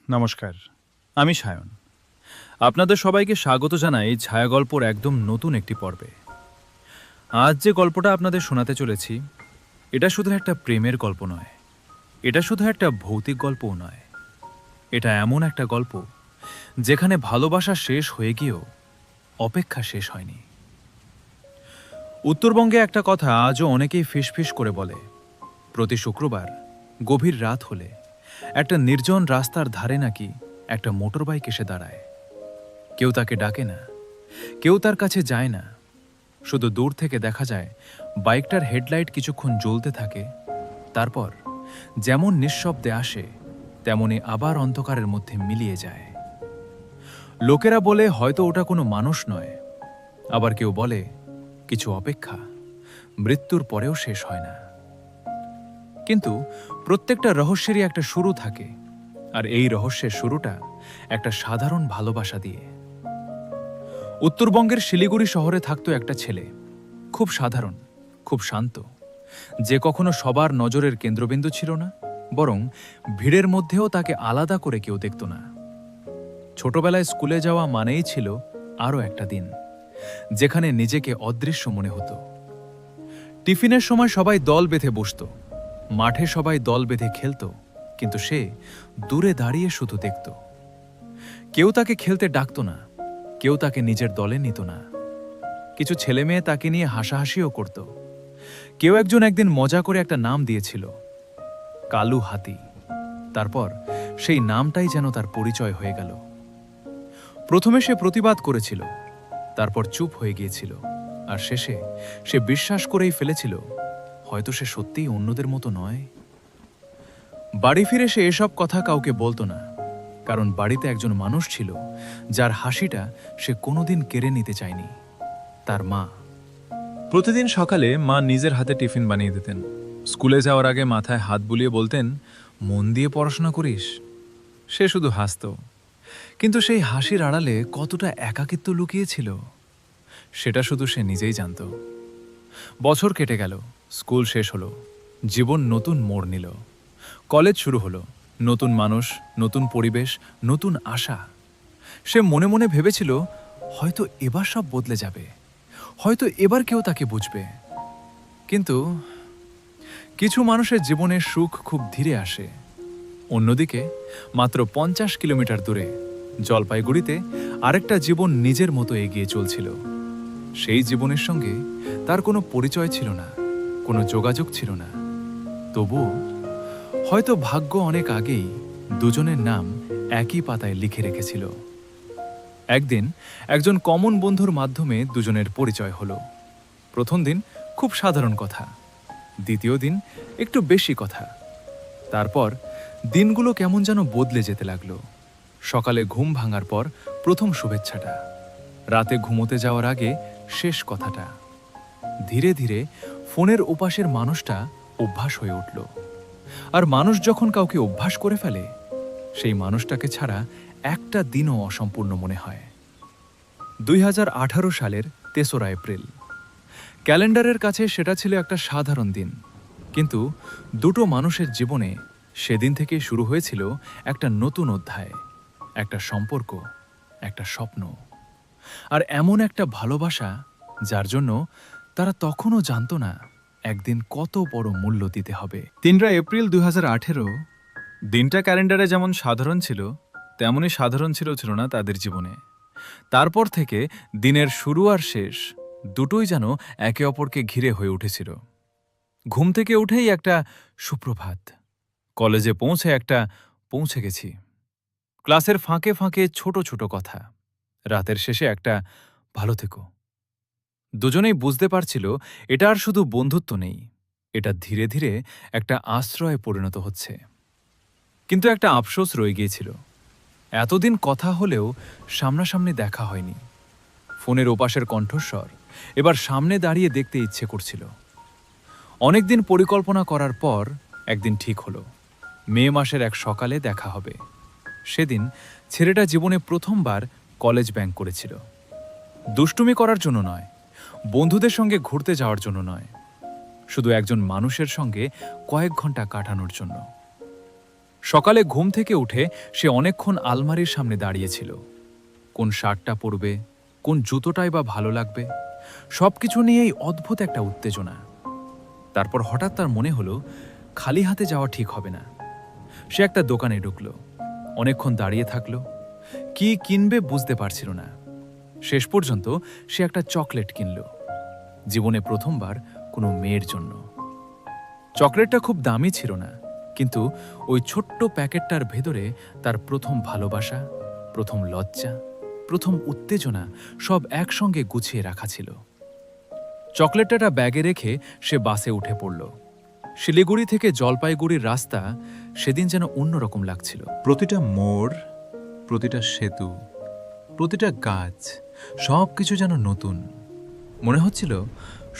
নমস্কার, আমি সায়ন। আপনাদের সবাইকে স্বাগত জানাই ছায়াগল্পর একদম নতুন একটি পর্বে। আজ যে গল্পটা আপনাদের শোনাতে চলেছি, এটা শুধু একটা প্রেমের গল্প নয়, এটা শুধু একটা ভৌতিক গল্পও নয়। এটা এমন একটা গল্প যেখানে ভালোবাসা শেষ হয়ে গিয়েও অপেক্ষা শেষ হয়নি। উত্তরবঙ্গে একটা কথা আজও অনেকেই ফিসফিস করে বলে। প্রতি শুক্রবার গভীর রাত হলে একটা নির্জন রাস্তার ধারে নাকি একটা মোটরবাইক এসে দাঁড়ায়। কেউ তাকে ডাকে না, কেউ তার কাছে যায় না, শুধু দূর থেকে দেখা যায় বাইকটার হেডলাইট কিছুক্ষণ জ্বলতে থাকে, তারপর যেমন নিঃশব্দে আসে তেমনি আবার অন্ধকারের মধ্যে মিলিয়ে যায়। লোকেরা বলে হয়তো ওটা কোনো মানুষ নয়, আবার কেউ বলে কিছু অপেক্ষা মৃত্যুর পরেও শেষ হয় না। কিন্তু প্রত্যেকটা রহস্যেরই একটা শুরু থাকে, আর এই রহস্যের শুরুটা একটা সাধারণ ভালোবাসা দিয়ে। উত্তরবঙ্গের শিলিগুড়ি শহরে থাকতো একটা ছেলে, খুব সাধারণ, খুব শান্ত, যে কখনো সবার নজরের কেন্দ্রবিন্দু ছিল না, বরং ভিড়ের মধ্যেও তাকে আলাদা করে কেউ দেখত না। ছোটবেলায় স্কুলে যাওয়া মানেই ছিল আরও একটা দিন যেখানে নিজেকে অদৃশ্য মনে হতো। টিফিনের সময় সবাই দল বেঁধে বসত, মাঠে সবাই দল বেঁধে খেলত, কিন্তু সে দূরে দাঁড়িয়ে শুধু দেখত। কেউ তাকে খেলতে ডাকত না, কেউ তাকে নিজের দলে নিত না। কিছু ছেলে মেয়ে তাকে নিয়ে হাসাহাসিও করত। কেউ একজন একদিন মজা করে একটা নাম দিয়েছিল, কালু হাতি। তারপর সেই নামটাই যেন তার পরিচয় হয়ে গেল। প্রথমে সে প্রতিবাদ করেছিল, তারপর চুপ হয়ে গিয়েছিল, আর শেষে সে বিশ্বাস করেই ফেলেছিল হয়তো সে সত্যিই অন্যদের মতো নয়। বাড়ি ফিরে সে এসব কথা কাউকে বলতো না, কারণ বাড়িতে একজন মানুষ ছিল যার হাসিটা সে কোনোদিন কেড়ে নিতে চায়নি, তার মা। প্রতিদিন সকালে মা নিজের হাতে টিফিন বানিয়ে দিতেন। স্কুলে যাওয়ার আগে মাথায় হাত বুলিয়ে বলতেন, মন দিয়ে পড়াশোনা করিস। সে শুধু হাসত, কিন্তু সেই হাসির আড়ালে কতটা একাকিত্ব লুকিয়েছিল সেটা শুধু সে নিজেই জানত। বছর কেটে গেল, স্কুল শেষ হলো, জীবন নতুন মোড় নিল, কলেজ শুরু হলো, নতুন মানুষ, নতুন পরিবেশ, নতুন আশা। সে মনে মনে ভেবেছিল হয়তো এবার সব বদলে যাবে, হয়তো এবার কেউ তাকে বুঝবে। কিন্তু কিছু মানুষের জীবনে সুখ খুব ধীরে আসে। অন্যদিকে মাত্র 50 কিলোমিটার দূরে জলপাইগুড়িতে আরেকটা জীবন নিজের মতো এগিয়ে চলছিল। সেই জীবনের সঙ্গে তার কোনো পরিচয় ছিল না, কোনো যোগাযোগ ছিল না। তবুও হয়তো ভাগ্য অনেক আগেই দুজনের নাম একই পাতায় লিখে রেখেছিল। একদিন একজন কমন বন্ধুর মাধ্যমে দুজনের পরিচয় হলো। প্রথম দিন খুব সাধারণ কথা, দ্বিতীয় দিন একটু বেশি কথা। তারপর দিনগুলো কেমন যেন বদলে যেতে লাগলো। সকালে ঘুম ভাঙার পর প্রথম শুভেচ্ছাটা, রাতে ঘুমোতে যাওয়ার আগে শেষ কথাটা। ধীরে ধীরে ফোনের ওপাশের মানুষটা অভ্যাস হয়ে উঠল। আর মানুষ যখন কাউকে অভ্যাস করে ফেলে, সেই মানুষটাকে ছাড়া একটা দিনও অসম্পূর্ণ মনে হয়। 2018 সালের 3রা এপ্রিল। ক্যালেন্ডারের কাছে সেটা ছিল একটা সাধারণ দিন, কিন্তু দুটো মানুষের জীবনে সেদিন থেকেই শুরু হয়েছিল একটা নতুন অধ্যায়, একটা সম্পর্ক, একটা স্বপ্ন, আর এমন একটা ভালোবাসা যার জন্য তারা তখনও জানতো না একদিন কত বড় মূল্য দিতে হবে। 3রা এপ্রিল 2018। দিনটা ক্যালেন্ডারে যেমন সাধারণ ছিল, তেমনই সাধারণ ছিল না তাদের জীবনে। তারপর থেকে দিনের শুরু আর শেষ দুটোই যেন একে অপরকে ঘিরে হয়ে উঠেছিল। ঘুম থেকে উঠেই একটা সুপ্রভাত, কলেজে পৌঁছে একটা পৌঁছে গেছি, ক্লাসের ফাঁকে ফাঁকে ছোট ছোট কথা, রাতের শেষে একটা ভালো থেকো। দুজনেই বুঝতে পারছিল এটা আর শুধু বন্ধুত্ব নেই, এটা ধীরে ধীরে একটা আশ্রয়ে পরিণত হচ্ছে। কিন্তু একটা আফসোস রয়ে গিয়েছিল, এতদিন কথা হলেও সামনাসামনি দেখা হয়নি। ফোনের ওপাশের কণ্ঠস্বর এবার সামনে দাঁড়িয়ে দেখতে ইচ্ছে করছিল। অনেকদিন পরিকল্পনা করার পর একদিন ঠিক হলো, মে মাসের এক সকালে দেখা হবে। সেদিন ছেলেটা জীবনে প্রথমবার কলেজ ব্যাংক করেছিল। দুষ্টুমি করার জন্য নয়, বন্ধুদের সঙ্গে ঘুরতে যাওয়ার জন্য নয়, শুধু একজন মানুষের সঙ্গে কয়েক ঘন্টা কাটানোর জন্য। সকালে ঘুম থেকে উঠে সে অনেকক্ষণ আলমারির সামনে দাঁড়িয়েছিল। কোন শার্টটা পরবে, কোন জুতোটাই বা ভালো লাগবে, সবকিছু নিয়েই অদ্ভুত একটা উত্তেজনা। তারপর হঠাৎ তার মনে হলো খালি হাতে যাওয়া ঠিক হবে না। সে একটা দোকানে ঢুকলো, অনেকক্ষণ দাঁড়িয়ে থাকলো, কি কিনবে বুঝতে পারছিল না। শেষ পর্যন্ত সে একটা চকলেট কিনল, জীবনে প্রথমবার কোনো মেয়ের জন্য। চকলেটটা খুব দামি ছিল না, কিন্তু ওই ছোট্ট প্যাকেটটার ভেতরে তার প্রথম ভালোবাসা, প্রথম লজ্জা, প্রথম উত্তেজনা সব একসঙ্গে গুছিয়ে রাখা ছিল। চকলেটটা ব্যাগে রেখে সে বাসে উঠে পড়ল। শিলিগুড়ি থেকে জলপাইগুড়ির রাস্তা সেদিন যেন অন্যরকম লাগছিল। প্রতিটা মোড়, প্রতিটা সেতু, প্রতিটা গাছ, সব কিছু যেন নতুন। মনে হচ্ছিল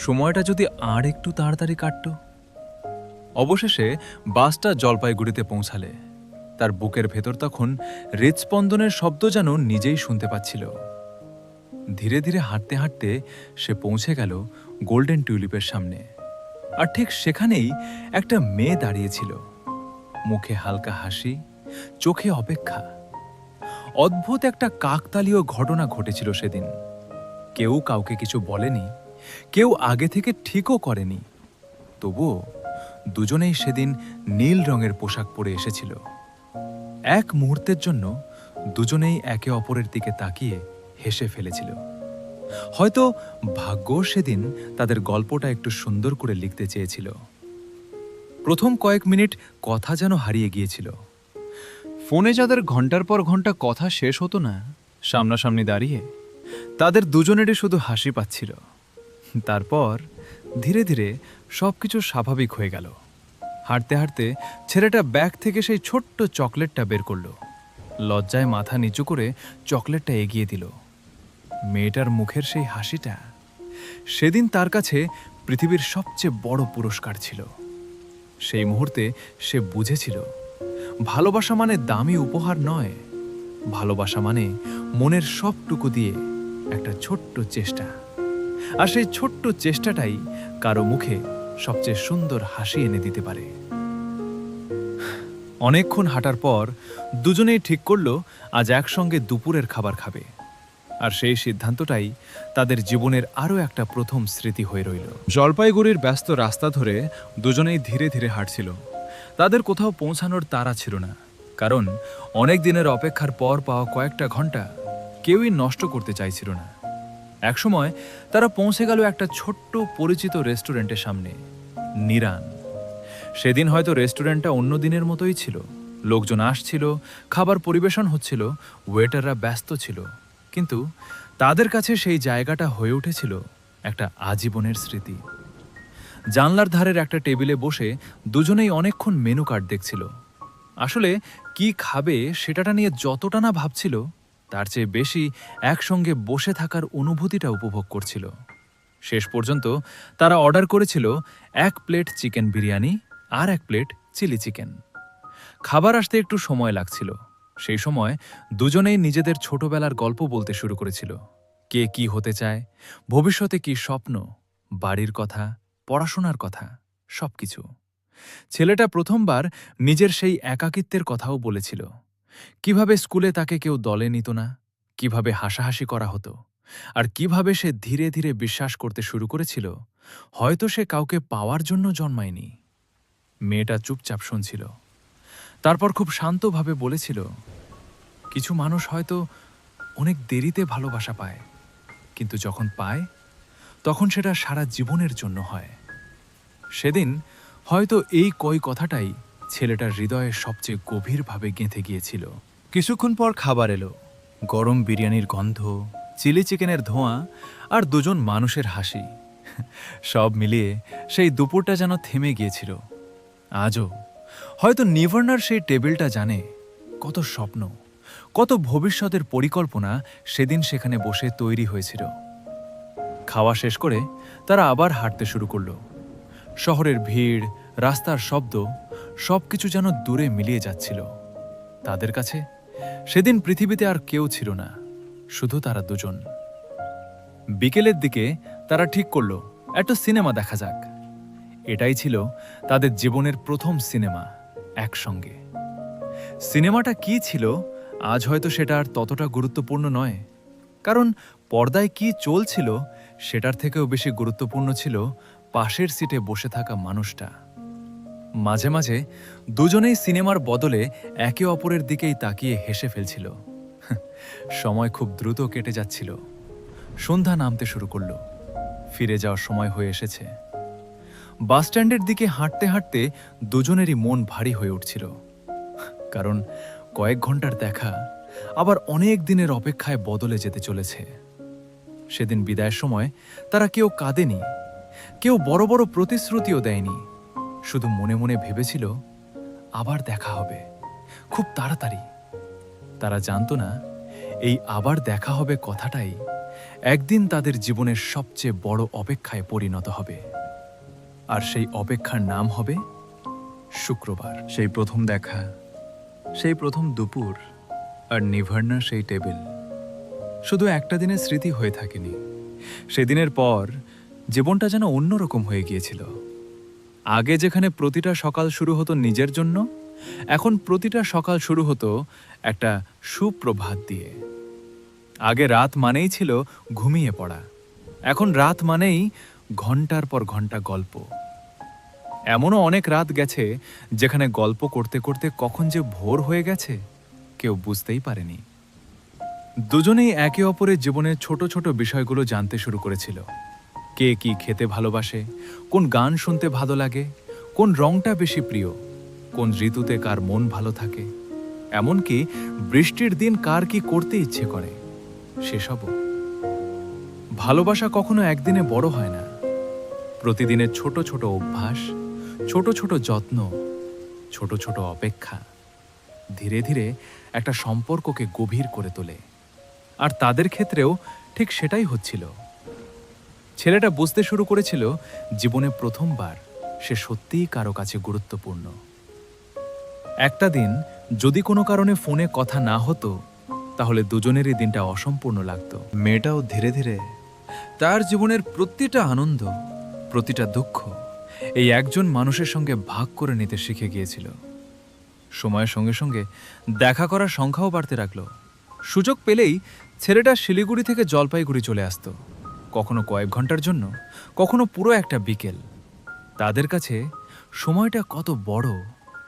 সময়টা যদি আর একটু তাড়াতাড়ি কাটত। অবশেষে বাসটা জলপাইগুড়িতে পৌঁছালে তার বুকের ভেতর তখন হৃদস্পন্দনের শব্দ যেন নিজেই শুনতে পাচ্ছিল। ধীরে ধীরে হাঁটতে হাঁটতে সে পৌঁছে গেল গোল্ডেন টিউলিপের সামনে। আর ঠিক সেখানেই একটা মেয়ে দাঁড়িয়েছিল, মুখে হালকা হাসি, চোখে অপেক্ষা। অদ্ভুত একটা কাকতালীয় ঘটনা ঘটেছিল সেদিন। কেউ কাউকে কিছু বলেনি, কেউ আগে থেকে ঠিকও করেনি, তবুও দুজনেই সেদিন নীল রঙের পোশাক পরে এসেছিল। এক মুহূর্তের জন্য দুজনেই একে অপরের দিকে তাকিয়ে হেসে ফেলেছিল। হয়তো ভাগ্য সেদিন তাদের গল্পটা একটু সুন্দর করে লিখতে চেয়েছিল। প্রথম কয়েক মিনিট কথা যেন হারিয়ে গিয়েছিল। ফোনে যাদের ঘন্টার পর ঘন্টা কথা শেষ হতো না, সামনাসামনি দাঁড়িয়ে তাদের দুজনেরই শুধু হাসি পাচ্ছিল। তারপর ধীরে ধীরে সবকিছু স্বাভাবিক হয়ে গেল। হাঁটতে হাঁটতে ছেলেটা ব্যাগ থেকে সেই ছোট্ট চকলেটটা বের করলো, লজ্জায় মাথা নিচু করে চকলেটটা এগিয়ে দিল। মেয়েটার মুখের সেই হাসিটা সেদিন তার কাছে পৃথিবীর সবচেয়ে বড় পুরস্কার ছিল। সেই মুহূর্তে সে বুঝেছিল ভালোবাসা মানে দামি উপহার নয়, ভালোবাসা মানে মনের সবটুকু দিয়ে একটা ছোট্ট চেষ্টা। আর সেই ছোট্ট চেষ্টাটাই কারো মুখে সবচেয়ে সুন্দর হাসি এনে দিতে পারে। অনেকক্ষণ হাঁটার পর দুজনেই ঠিক করলো আজ একসঙ্গে দুপুরের খাবার খাবে। আর সেই সিদ্ধান্তটাই তাদের জীবনের আরও একটা প্রথম স্মৃতি হয়ে রইল। জলপাইগুড়ির ব্যস্ত রাস্তা ধরে দুজনেই ধীরে ধীরে হাঁটছিল। তাদের কোথাও পৌঁছানোর তাড়া ছিল না, কারণ অনেক দিনের অপেক্ষার পর পাওয়া কয়েকটা ঘন্টা কেউই নষ্ট করতে চাইছিল না। একসময় তারা পৌঁছে গেল একটা ছোট্ট পরিচিত রেস্টুরেন্টের সামনে, নিরান। সেদিন হয়তো রেস্টুরেন্টটা অন্য দিনের মতোই ছিল। লোকজন আসছিল, খাবার পরিবেশন হচ্ছিল, ওয়েটাররা ব্যস্ত ছিল, কিন্তু তাদের কাছে সেই জায়গাটা হয়ে উঠেছিল একটা আজীবনের স্মৃতি। জানলার ধারের একটা টেবিলে বসে দুজনেই অনেকক্ষণ মেনু কার্ড দেখছিল। আসলে কি খাবে সেটাটা নিয়ে যতটা না ভাবছিল, তার চেয়ে বেশি একসঙ্গে বসে থাকার অনুভূতিটা উপভোগ করছিল। শেষ পর্যন্ত তারা অর্ডার করেছিল 1 প্লেট চিকেন বিরিয়ানি আর 1 প্লেট চিলি চিকেন। খাবার আসতে একটু সময় লাগছিল। সেই সময় দুজনেই নিজেদের ছোটবেলার গল্প বলতে শুরু করেছিল। কে কি হতে চায়, ভবিষ্যতে কি স্বপ্ন, বাড়ির কথা, পড়াশোনার কথা, সবকিছু। ছেলেটা প্রথমবার নিজের সেই একাকিত্বের কথাও বলেছিল। কিভাবে স্কুলে তাকে কেউ দলে নিত না, কিভাবে হাসাহাসি করা হতো, আর কিভাবে সে ধীরে ধীরে বিশ্বাস করতে শুরু করেছিল হয়তো সে কাউকে পাওয়ার জন্য জন্মায়নি। মেয়েটা চুপচাপ শুনছিল, তারপর খুব শান্তভাবে বলেছিল, কিছু মানুষ হয়তো অনেক দেরিতে ভালোবাসা পায়, কিন্তু যখন পায় তখন সেটা সারা জীবনের জন্য হয়। সেদিন হয়তো এই কথাটাই ছেলেটার হৃদয়ে সবচেয়ে গভীরভাবে গেঁথে গিয়েছিল। কিছুক্ষণ পর খাবার এলো, গরম বিরিয়ানির গন্ধ, চিলি চিকেনের ধোঁয়া আর দুজন মানুষের হাসি। সব মিলিয়ে সেই দুপুরটা যেন থেমে গিয়েছিল। আজও হয়তো নিভার্নার সেই টেবিলটা জানে কত স্বপ্ন, কত ভবিষ্যতের পরিকল্পনা সেদিন সেখানে বসে তৈরি হয়েছিল। খাওয়া শেষ করে তারা আবার হাঁটতে শুরু করলো। শহরের ভিড়, রাস্তার শব্দ, সবকিছু যেন দূরে মিলিয়ে যাচ্ছিল। তাদের কাছে সেদিন পৃথিবীতে আর কেউ ছিল না, শুধু তারা দুজন। বিকেলের দিকে তারা ঠিক করলো একটা সিনেমা দেখা যাক। এটাই ছিল তাদের জীবনের প্রথম সিনেমা একসঙ্গে। সিনেমাটা কি ছিল আজ হয়তো সেটা আর ততটা গুরুত্বপূর্ণ নয়, কারণ পর্দায় কি চলছিল সেটার থেকেও বেশি গুরুত্বপূর্ণ ছিল পাশের সিটে বসে থাকা মানুষটা। মাঝে মাঝে দুজনেই সিনেমার বদলে একে অপরের দিকেই তাকিয়ে হেসে ফেলছিল। সময় খুব দ্রুত কেটে যাচ্ছিল। সন্ধ্যা নামতে শুরু করলো। ফিরে যাওয়ার সময় হয়ে এসেছে। বাসস্ট্যান্ডের দিকে হাঁটতে হাঁটতে দুজনেরই মন ভারী হয়ে উঠছিল, কারণ কয়েক ঘন্টার দেখা আবার অনেক দিনের অপেক্ষায় বদলে যেতে চলেছে। সেদিন বিদায়ের সময় তারা কেউ কাঁদেনি, কেউ বড় বড় প্রতিশ্রুতিও দেয়নি, শুধু মনে মনে ভেবেছিল আবার দেখা হবে, খুব তাড়াতাড়ি। তারা জানতো না এই আবার দেখা হবে কথাটাই একদিন তাদের জীবনের সবচেয়ে বড় অপেক্ষায় পরিণত হবে। আর সেই অপেক্ষার নাম হবে শুক্রবার। সেই প্রথম দেখা, সেই প্রথম দুপুর, আর নিভার্নার সেই টেবিল শুধু একটা দিনের স্মৃতি হয়ে থাকেনি। সেদিনের পর জীবনটা যেন অন্যরকম হয়ে গিয়েছিল। আগে যেখানে প্রতিটা সকাল শুরু হতো নিজের জন্য, এখন প্রতিটা সকাল শুরু হতো একটা সুপ্রভাত দিয়ে। আগে রাত মানেই ছিল ঘুমিয়ে পড়া, এখন রাত মানেই ঘন্টার পর ঘন্টা গল্প। এমনও অনেক রাত গেছে যেখানে গল্প করতে করতে কখন যে ভোর হয়ে গেছে কেউ বুঝতেই পারেনি। দুজনেই একে অপরের জীবনের ছোট ছোট বিষয়গুলো জানতে শুরু করেছিল। কে কি খেতে ভালোবাসে, কোন গান শুনতে ভালো লাগে, কোন রংটা বেশি প্রিয়, কোন ঋতুতে কার মন ভালো থাকে, এমনকি বৃষ্টির দিন কার কি করতে ইচ্ছে করে সেসবও। ভালোবাসা কখনো একদিনে বড় হয় না। প্রতিদিনের ছোট ছোট অভ্যাস, ছোট ছোট যত্ন, ছোট ছোট অপেক্ষা ধীরে ধীরে একটা সম্পর্ককে গভীর করে তোলে। আর তাদের ক্ষেত্রেও ঠিক সেটাই হচ্ছিল। ছেলেটা বুঝতে শুরু করেছিল জীবনে প্রথমবার সে সত্যিই কারো কাছে গুরুত্বপূর্ণ। একটা দিন যদি কোনো কারণে ফোনে কথা না হতো তাহলে দুজনেরই দিনটা অসম্পূর্ণ লাগতো। মেয়েটাও ধীরে ধীরে তার জীবনের প্রতিটা আনন্দ, প্রতিটা দুঃখ এই একজন মানুষের সঙ্গে ভাগ করে নিতে শিখে গিয়েছিল। সময়ের সঙ্গে সঙ্গে দেখা করার সংখ্যাও বাড়তে লাগলো। সুযোগ পেলেই ছেলেটা শিলিগুড়ি থেকে জলপাইগুড়ি চলে আসতো, কখনো কয়েক ঘন্টার জন্য, কখনো পুরো একটা বিকেল। তাদের কাছে সময়টা কত বড়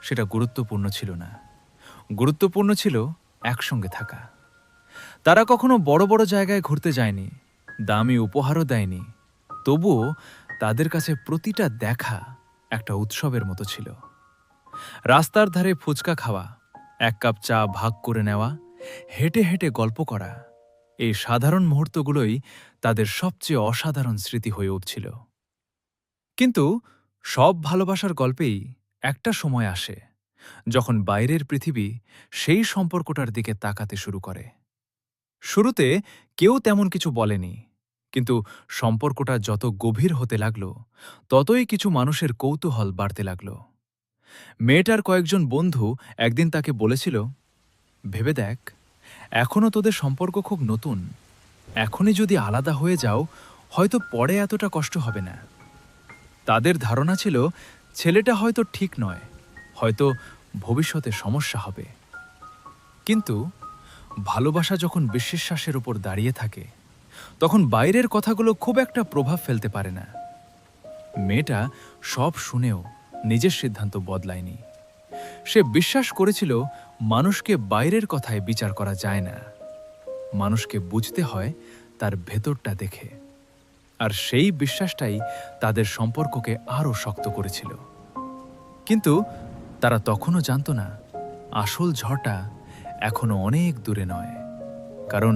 সেটা গুরুত্বপূর্ণ ছিল না, গুরুত্বপূর্ণ ছিল একসঙ্গে থাকা। তারা কখনো বড় বড় জায়গায় ঘুরতে যায়নি, দামি উপহারও দেয়নি, তবুও তাদের কাছে প্রতিটা দেখা একটা উৎসবের মতো ছিল। রাস্তার ধারে ফুচকা খাওয়া, এক কাপ চা ভাগ করে নেওয়া, হেঁটে হেঁটে গল্প করা, এই সাধারণ মুহূর্তগুলোই তাদের সবচেয়ে অসাধারণ স্মৃতি হয়ে উঠছিল। কিন্তু সব ভালোবাসার গল্পেই একটা সময় আসে যখন বাইরের পৃথিবী সেই সম্পর্কটার দিকে তাকাতে শুরু করে। শুরুতে কেউ তেমন কিছু বলেনি, কিন্তু সম্পর্কটা যত গভীর হতে লাগলো ততই কিছু মানুষের কৌতূহল বাড়তে লাগলো। মেয়েটার কয়েকজন বন্ধু একদিন তাকে বলেছিল, ভেবে দেখ, এখনও তোদের সম্পর্ক খুব নতুন, এখনই যদি আলাদা হয়ে যাও হয়তো পরে এতটা কষ্ট হবে না। তাদের ধারণা ছিল ছেলেটা হয়তো ঠিক নয়, হয়তো ভবিষ্যতে সমস্যা হবে। কিন্তু ভালোবাসা যখন বিশ্বাসের উপর দাঁড়িয়ে থাকে তখন বাইরের কথাগুলো খুব একটা প্রভাব ফেলতে পারে না। মেয়েটা সব শুনেও নিজের সিদ্ধান্ত বদলায়নি। সে বিশ্বাস করেছিল মানুষকে বাইরের কথায় বিচার করা যায় না, মানুষকে বুঝতে হয় তার ভেতরটা দেখে। আর সেই বিশ্বাসটাই তাদের সম্পর্ককে আরও শক্ত করেছিল। কিন্তু তারা তখনও জানত না আসল ঝড়টা এখনো অনেক দূরে নয়। কারণ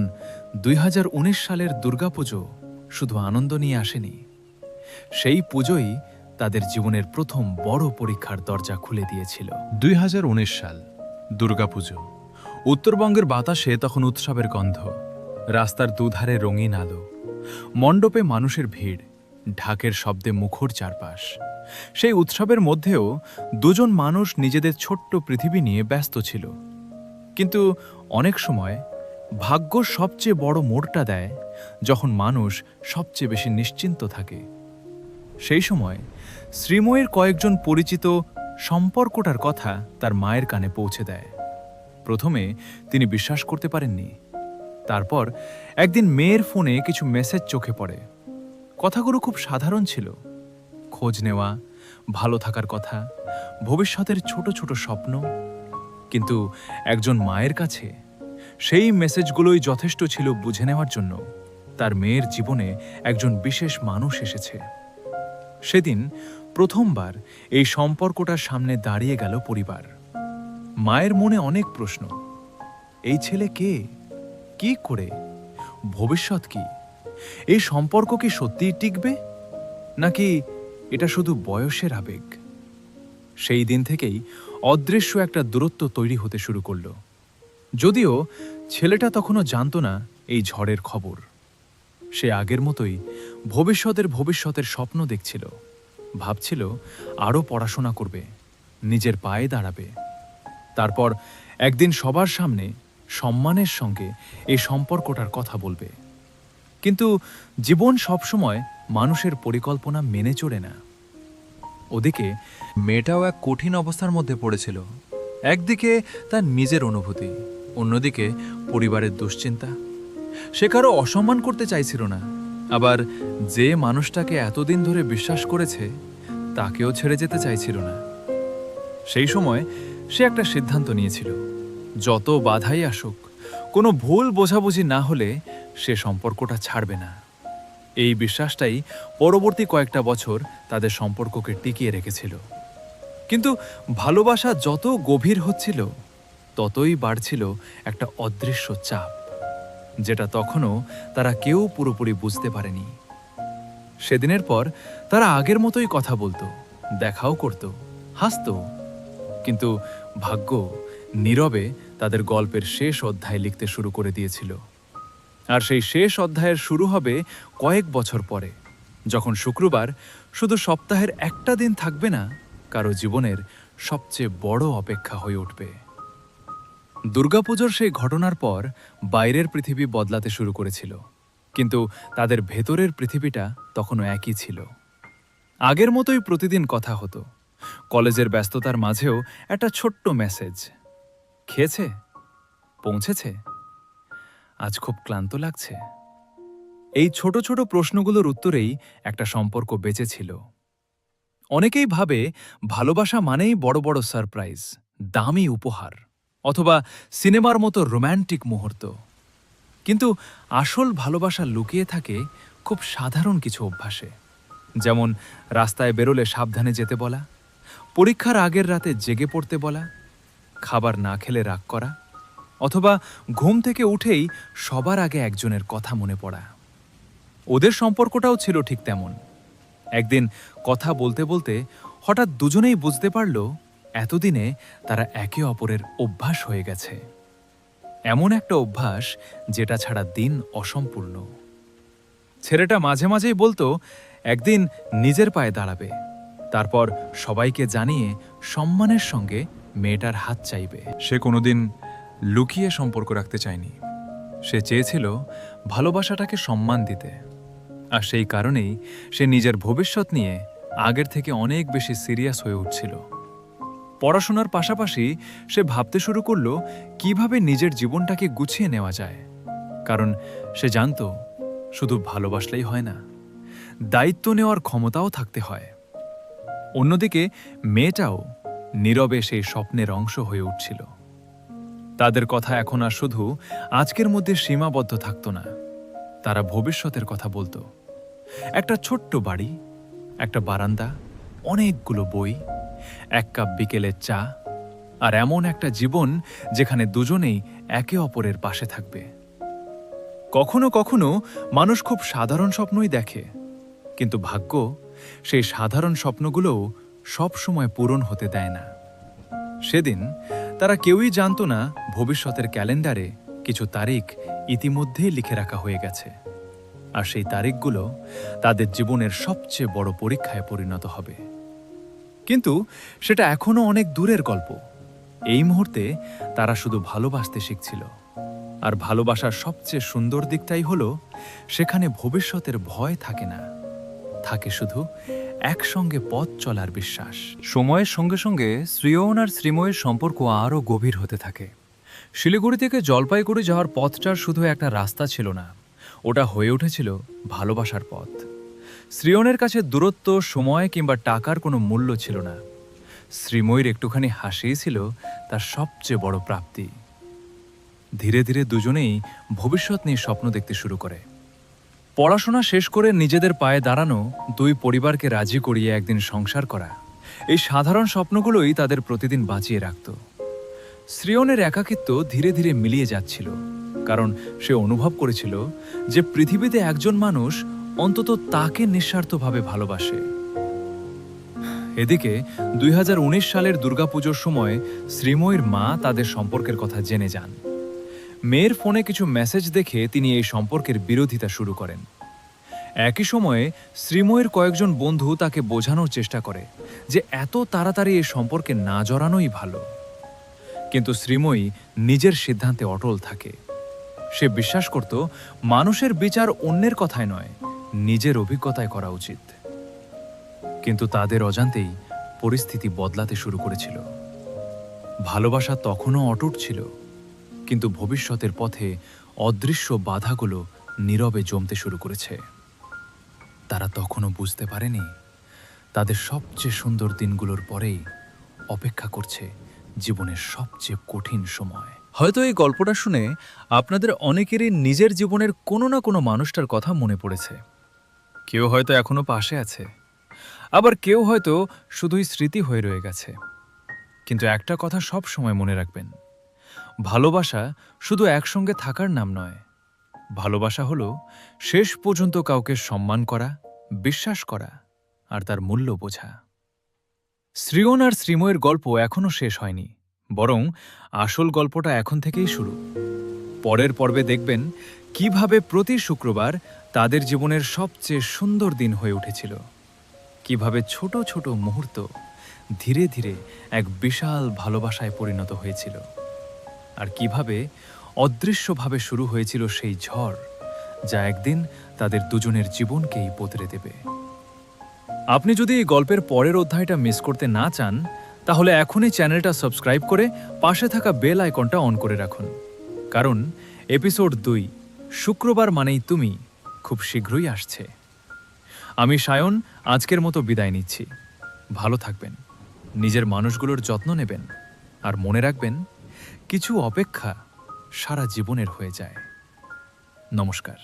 2019 সালের দুর্গাপুজো শুধু আনন্দ নিয়ে আসেনি, সেই পুজোই তাদের জীবনের প্রথম বড় পরীক্ষার দরজা খুলে দিয়েছিল। 2019 সাল, দুর্গাপুজো। উত্তরবঙ্গের বাতাসে তখন উৎসবের গন্ধ, রাস্তার দুধারে রঙিন আলো, মণ্ডপে মানুষের ভিড়, ঢাকের শব্দে মুখর চারপাশ। সেই উৎসবের মধ্যেও দুজন মানুষ নিজেদের ছোট্ট পৃথিবী নিয়ে ব্যস্ত ছিল। কিন্তু অনেক সময় ভাগ্য সবচেয়ে বড় মোড়টা দেয় যখন মানুষ সবচেয়ে বেশি নিশ্চিন্ত থাকে। সেই সময় শ্রীময়ীর কয়েকজন পরিচিত সম্পর্কটার কথা তার মায়ের কানে পৌঁছে দেয়। প্রথমে তিনি বিশ্বাস করতে পারেননি। তারপর একদিন মেয়ের ফোনে কিছু মেসেজ চোখে পড়ে। কথাগুলো খুব সাধারণ ছিল, খোঁজ নেওয়া, ভালো থাকার কথা, ভবিষ্যতের ছোট ছোট স্বপ্ন। কিন্তু একজন মায়ের কাছে সেই মেসেজগুলোই যথেষ্ট ছিল বুঝে নেওয়ার জন্য তার মেয়ের জীবনে একজন বিশেষ মানুষ এসেছে। সেদিন প্রথমবার এই সম্পর্কটার সামনে দাঁড়িয়ে গেল পরিবার। মায়ের মনে অনেক প্রশ্ন। এই ছেলে কে, কি করে, ভবিষ্যৎ কি? এই সম্পর্ক কি সত্যিই টিকবে, নাকি এটা শুধু বয়সের আবেগ? সেই দিন থেকেই অদৃশ্য একটা দূরত্ব তৈরি হতে শুরু করলো। যদিও ছেলেটা তখনও জানতো না এই ঝড়ের খবর। সে আগের মতোই ভবিষ্যতের স্বপ্ন দেখছিল, ভাবছিল আরও পড়াশোনা করবে, নিজের পায়ে দাঁড়াবে। তারপর একদিন সবার সামনে সম্মানের সঙ্গে এই সম্পর্কটার কথা বলবে। কিন্তু জীবন সবসময় মানুষের পরিকল্পনা মেনে চলে না। ওদিকে মেয়েটাও এক কঠিন অবস্থার মধ্যে পড়েছিল। একদিকে তার নিজের অনুভূতি, অন্যদিকে পরিবারের দুশ্চিন্তা। সে কারো অসম্মান করতে চাইছিল না, আবার যে মানুষটাকে এতদিন ধরে বিশ্বাস করেছে তাকেও ছেড়ে যেতে চাইছিল না। সেই সময় সে একটা সিদ্ধান্ত নিয়েছিল, যত বাধাই আসুক, কোনো ভুল বোঝাবুঝি না হলে সে সম্পর্কটা ছাড়বে না। এই বিশ্বাসটাই পরবর্তী কয়েকটা বছর তাদের সম্পর্ককে টিকিয়ে রেখেছিল। কিন্তু ভালোবাসা যত গভীর হচ্ছিল ততই বাড়ছিল একটা অদৃশ্য চাপ, যেটা তখনও তারা কেউ পুরোপুরি বুঝতে পারেনি। সেদিনের পর তারা আগের মতোই কথা বলতো, দেখাও করত, হাসতো। কিন্তু ভাগ্য নীরবে তাদের গল্পের শেষ অধ্যায় লিখতে শুরু করে দিয়েছিল। আর সেই শেষ অধ্যায়ের শুরু হবে কয়েক বছর পরে, যখন শুক্রবার শুধু সপ্তাহের একটা দিন থাকবে না, কারো জীবনের সবচেয়ে বড় অপেক্ষা হয়ে উঠবে। দুর্গাপুজোর সেই ঘটনার পর বাইরের পৃথিবী বদলাতে শুরু করেছিল, কিন্তু তাদের ভেতরের পৃথিবীটা তখনও একই ছিল। আগের মতোই প্রতিদিন কথা হতো, কলেজের ব্যস্ততার মাঝেও একটা ছোট্ট মেসেজ, খেয়েছে, পৌঁছেছে, আজ খুব ক্লান্ত লাগছে। এই ছোট ছোট প্রশ্নগুলোর উত্তরেই একটা সম্পর্ক বেঁচে ছিল। অনেকেই ভাবে ভালোবাসা মানেই বড় বড় সারপ্রাইজ, দামি উপহার, অথবা সিনেমার মতো রোম্যান্টিক মুহূর্ত। কিন্তু আসল ভালোবাসা লুকিয়ে থাকে খুব সাধারণ কিছু অভ্যাসে, যেমন রাস্তায় বেরোলে সাবধানে যেতে বলা, পরীক্ষার আগের রাতে জেগে পড়তে বলা, খাবার না খেলে রাগ করা, অথবা ঘুম থেকে উঠেই সবার আগে একজনের কথা মনে পড়া। ওদের সম্পর্কটাও ছিল ঠিক তেমন। একদিন কথা বলতে বলতে হঠাৎ দুজনেই বুঝতে পারল এতদিনে তারা একে অপরের অভ্যাস হয়ে গেছে। এমন একটা অভ্যাস যেটা ছাড়া দিন অসম্পূর্ণ। ছেলেটা মাঝে মাঝেই বলতো একদিন নিজের পায়ে দাঁড়াবে, তারপর সবাইকে জানিয়ে সম্মানের সঙ্গে মেয়েটার হাত চাইবে। সে কোনোদিন লুকিয়ে সম্পর্ক রাখতে চায়নি। সে চেয়েছিল ভালোবাসাটাকে সম্মান দিতে, আর সেই কারণেই সে নিজের ভবিষ্যৎ নিয়ে আগের থেকে অনেক বেশি সিরিয়াস হয়ে উঠছিল। পড়াশোনার পাশাপাশি সে ভাবতে শুরু করলো কিভাবে নিজের জীবনটাকে গুছিয়ে নেওয়া যায়, কারণ সে জানতো শুধু ভালোবাসলেই হয় না, দায়িত্ব নেওয়ার ক্ষমতাও থাকতে হয়। অন্যদিকে মেয়েটাও নীরবে সেই স্বপ্নের অংশ হয়ে উঠছিল। তাদের কথা এখন আর শুধু আজকের মধ্যে সীমাবদ্ধ থাকতো না, তারা ভবিষ্যতের কথা বলতো। একটা ছোট্ট বাড়ি, একটা বারান্দা, অনেকগুলো বই, এক কাপ বিকেলের চা, আর এমন একটা জীবন যেখানে দুজনেই একে অপরের পাশে থাকবে। কখনো কখনো মানুষ খুব সাধারণ স্বপ্নই দেখে, কিন্তু ভাগ্য সেই সাধারণ স্বপ্নগুলোও সব সময় পূরণ হতে দেয় না। সেদিন তারা কেউই জানতো না ভবিষ্যতের ক্যালেন্ডারে কিছু তারিখ ইতিমধ্যেই লিখে রাখা হয়ে গেছে, আর সেই তারিখগুলো তাদের জীবনের সবচেয়ে বড় পরীক্ষায় পরিণত হবে। কিন্তু সেটা এখনো অনেক দূরের গল্প। এই মুহূর্তে তারা শুধু ভালোবাসতে শিখছিল, আর ভালোবাসার সবচেয়ে সুন্দর দিকটাই হলো সেখানে ভবিষ্যতের ভয় থাকে না, থাকে শুধু একসঙ্গে পথ চলার বিশ্বাস। সময়ের সঙ্গে সঙ্গে শ্রিয়ন আর শ্রীময়ের সম্পর্ক আরও গভীর হতে থাকে। শিলিগুড়ি থেকে জলপাইগুড়ি যাওয়ার পথটার শুধু একটা রাস্তা ছিল না, ওটা হয়ে উঠেছিল ভালোবাসার পথ। শ্রিয়নের কাছে দূরত্ব, সময় কিংবা টাকার কোনো মূল্য ছিল না। শ্রীময়ীর একটুখানি হাসিই ছিল তার সবচেয়ে বড় প্রাপ্তি। ধীরে ধীরে দুজনেই ভবিষ্যৎ নিয়ে স্বপ্ন দেখতে শুরু করে। পড়াশোনা শেষ করে নিজেদের পায়ে দাঁড়ানো, দুই পরিবারকে রাজি করিয়ে একদিন সংসার করা, এই সাধারণ স্বপ্নগুলোই তাদের প্রতিদিন বাঁচিয়ে রাখত। শ্রিয়নের একাকিত্ব ধীরে ধীরে মিলিয়ে যাচ্ছিল, কারণ সে অনুভব করেছিল যে পৃথিবীতে একজন মানুষ অন্তত তাকে নিঃস্বার্থভাবে ভালোবাসে। এদিকে 2019 সালের দুর্গাপুজোর সময় শ্রীময়ীর মা তাদের সম্পর্কের কথা জেনে যান। মেয়ের ফোনে কিছু মেসেজ দেখে তিনি এই সম্পর্কের বিরোধিতা শুরু করেন। একই সময়ে শ্রীময়ীর কয়েকজন বন্ধু তাকে বোঝানোর চেষ্টা করে যে এত তাড়াতাড়ি এই সম্পর্কে না জড়ানোই ভালো। কিন্তু শ্রীময়ী নিজের সিদ্ধান্তে অটল থাকে। সে বিশ্বাস করত মানুষের বিচার অন্যের কথায় নয়, নিজের অভিজ্ঞতায় করা উচিত। কিন্তু তাদের অজান্তেই পরিস্থিতি বদলাতে শুরু করেছিল। ভালোবাসা তখনও অটুট ছিল, কিন্তু ভবিষ্যতের পথে অদৃশ্য বাধাগুলো নীরবে জমতে শুরু করেছে। তারা তখনও বুঝতে পারেনি তাদের সবচেয়ে সুন্দর দিনগুলোর পরেই অপেক্ষা করছে জীবনের সবচেয়ে কঠিন সময়। হয়তো এই গল্পটা শুনে আপনাদের অনেকেরই নিজের জীবনের কোনো না কোনো মানুষটার কথা মনে পড়েছে। কেউ হয়তো এখনো পাশে আছে, আবার কেউ হয়তো শুধুই স্মৃতি হয়ে রয়ে গেছে। কিন্তু একটা কথা সব সময় মনে রাখবেন, ভালোবাসা শুধু একসঙ্গে থাকার নাম নয়। ভালোবাসা হলো শেষ পর্যন্ত কাউকে সম্মান করা, বিশ্বাস করা আর তার মূল্য বোঝা। শ্রিয়ন আর শ্রীময়ের গল্প এখনও শেষ হয়নি, বরং আসল গল্পটা এখন থেকেই শুরু। পরের পর্বে দেখবেন কিভাবে প্রতি শুক্রবার তাদের জীবনের সবচেয়ে সুন্দর দিন হয়ে উঠেছিল, কিভাবে ছোট ছোট মুহূর্ত ধীরে ধীরে এক বিশাল ভালোবাসায় পরিণত হয়েছিল, আর কিভাবে অদৃশ্যভাবে শুরু হয়েছিল সেই ঝড় যা একদিন তাদের দুজনের জীবনকেই বদলে দেবে। আপনি যদি এই গল্পের পরের অধ্যায়টা মিস করতে না চান, তাহলে এখনই চ্যানেলটা সাবস্ক্রাইব করে পাশে থাকা বেল আইকনটা অন করে রাখুন, কারণ এপিসোড 2 শুক্রবার মানেই তুমি খুব শীঘ্রই আসছে। আমি সায়ন আজকের মতো বিদায় নিচ্ছি। ভালো থাকবেন, নিজের মানুষগুলোর যত্ন নেবেন, আর মনে রাখবেন কিছু অপেক্ষা সারা জীবনের হয়ে যায়। নমস্কার।